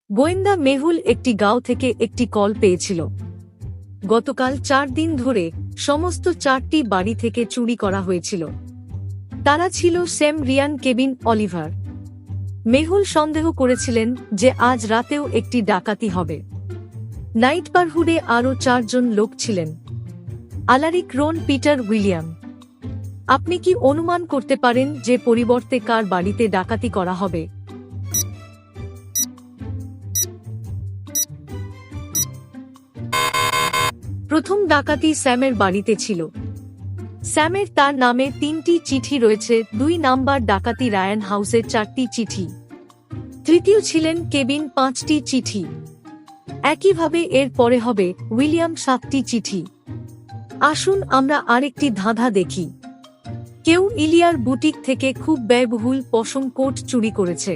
গোয়েন্দা মেহুল একটি গাঁও থেকে একটি কল পেয়েছিল। গতকাল 4 দিন ধরে সমস্ত 4টি বাড়ি থেকে চুরি করা হয়েছিল। তারা ছিল Sam, Ryan, Kevin, Oliver. Mehul সন্দেহ করেছিলেন যে আজ রাতেও একটি ডাকাতি হবে। নাইটবারহুডে আরও 4 জন লোক ছিলেন: আলারিক, রন, পিটার, উইলিয়াম। আপনি কি অনুমান করতে পারেন যে পরিবর্তে কার বাড়িতে ডাকাতি করা হবে? প্রথম ডাকাতি স্যামের বাড়িতে ছিল। স্যামের তার নামে 3টি চিঠি রয়েছে। 2 নাম্বার ডাকাতি রায়ান হাউসের 4টি চিঠি। তৃতীয় ছিলেন কেবিন, 5টি চিঠি। একইভাবে এর পরে হবে উইলিয়াম, 7টি চিঠি। আসুন আমরা আরেকটি ধাঁধা দেখি। কেউ ইলিয়ার বুটিক থেকে খুব ব্যয়বহুল পশম কোট চুরি করেছে।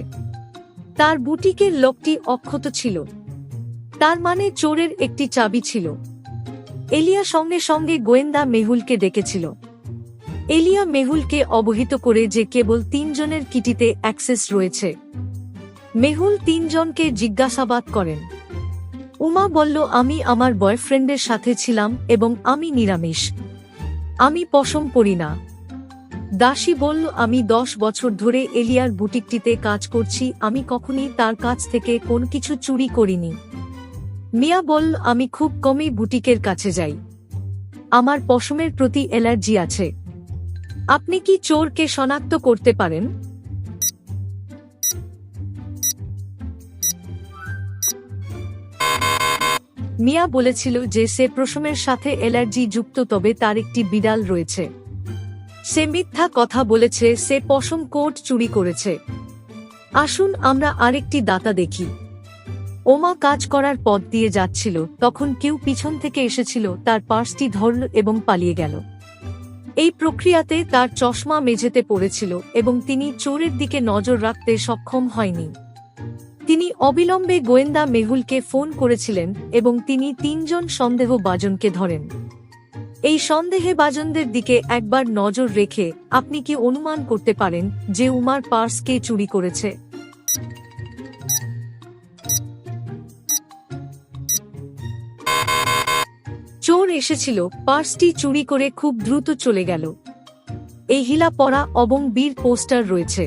তার বুটিকের লকটি অক্ষত ছিল, তার মানে চোরের একটি চাবি ছিল। এলিয়া সঙ্গে সঙ্গে গোয়েন্দা মেহুলকে ডেকেছিল। এলিয়া মেহুলকে অবহিত করে যে কেবল 3 জনের কিটিতে অ্যাক্সেস রয়েছে। মেহুল 3 জনকে জিজ্ঞাসাবাদ করেন। উমা বলল, আমি আমার বয়ফ্রেন্ডের সাথে ছিলাম এবং আমি নিরামিষ, আমি পশম পরি না। দাসী বলল, আমি 10 বছর ধরে এলিয়ার বুটিকটিতে কাজ করছি, আমি কখনই তার কাছ থেকে কোন কিছু চুরি করিনি। মিয়া বলল, আমি খুব কমই বুটিকের কাছে যাই, আমার পশমের প্রতি অ্যালার্জি আছে। আপনি কি চোরকে শনাক্ত করতে পারেন? মিয়া বলেছিল যে সে পশমের সাথে অ্যালার্জি যুক্ত, তবে তার একটি বিড়াল রয়েছে। সে মিথ্যা কথা বলেছে, সে পশম কোট চুরি করেছে। আসুন আমরা আরেকটি দাতা দেখি। ওমা কাজ করার পথ দিয়ে যাচ্ছিল, তখন কেউ পিছন থেকে এসেছিল, তার পার্সটি ধরল এবং পালিয়ে গেল। এই প্রক্রিয়াতে তার চশমা মেঝেতে পড়েছিল এবং তিনি চোরের দিকে নজর রাখতে সক্ষম হয়নি। তিনি অবিলম্বে গোয়েন্দা মেহুলকে ফোন করেছিলেন এবং তিনি 3 জন সন্দেহভাজনকে ধরেন। এই সন্দেহভাজনদের দিকে একবার নজর রেখে আপনি কি অনুমান করতে পারেন যে উমার পার্স কে চুরি করেছে? চোর এসেছিল, পার্সটি চুরি করে খুব দ্রুত চলে গেল। এই হিলা পরা এবং বীর পোস্টার রয়েছে।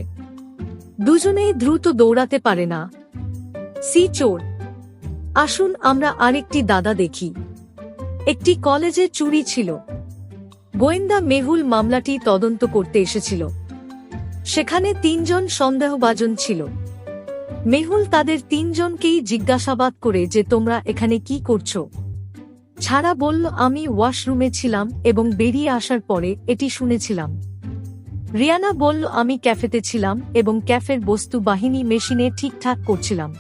দুজনেই দ্রুত দৌড়াতে পারে না। সি চোর। আসুন আমরা আরেকটি দাদা দেখি। একটি কলেজে চুরি ছিল। গোয়েন্দা মেহুল মামলাটি তদন্ত করতে এসেছিল। সেখানে 3 জন সন্দেহভাজন ছিল। মেহুল তাদের 3 জনকেই জিজ্ঞাসাবাদ করে যে তোমরা এখানে কি করছো। ছাড়া বলল, আমি ওয়াশরুমে ছিলাম এবং বেরিয়ে আসার পরে এটি শুনেছিলাম। রিয়ানা বলল, আমি ক্যাফেতে ছিলাম এবং ক্যাফের বস্তু বাহিনী মেশিনে ঠিকঠাক করছিলাম।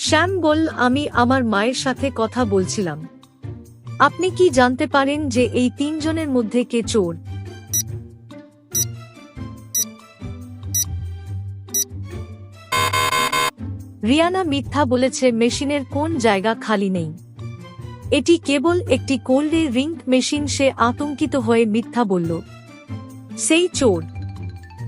শ্যাম বলল, আমি আমার মায়ের সাথে কথা বলছিলাম। আপনি কি জানতে পারেন যে এই 3 জনের মধ্যে কে চোর? রিয়ানা মিথ্যা বলেছে, মেশিনের কোন জায়গা খালি নেই। এটি কেবল একটি কোল্ড ড্রিঙ্ক মেশিন। সে আতঙ্কিত হয়ে মিথ্যা বলল। সেই চোর।